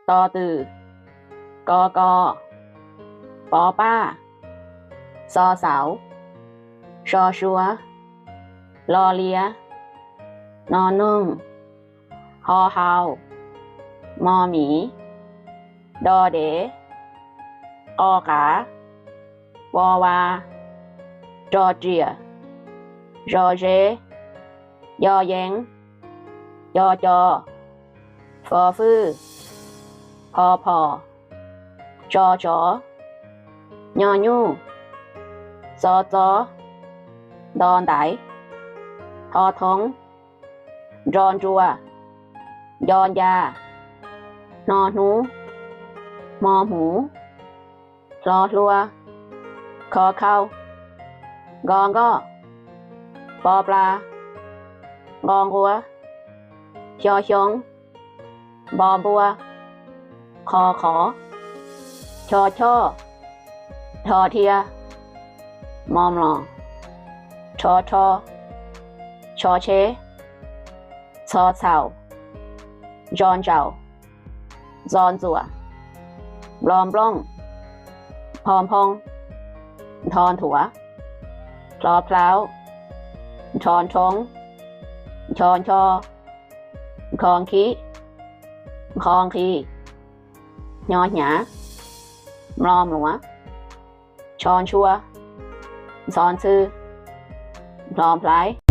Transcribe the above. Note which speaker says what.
Speaker 1: ตอตือกอกอปอป้าซอเสาชอชัวลอเลียนอนึ่งฮอฮาวมอหมีดอเดกอกาวอวาจอเจียจอเจยอเยงยอจอฟอฟื้อพอพอจอจอยอยูซอจอดอนไดทอทงจอนจัวยอนยานอหนูมอหูรอรัวคอเข้ากองก็ปอปลากองหัวชอชงบอบัวคอขอชอช่อทอเทียมอมหลองชอชอชอเชซอเสาจอนเจ้าจอนจัวบลอมปล้องพอมพงทอนถัวพลอพล้าวชอนชงชอนชอคองขี้คองขี้ยอหยามลอมหลัวชอนชัวซอนซื่อพลอมพลาย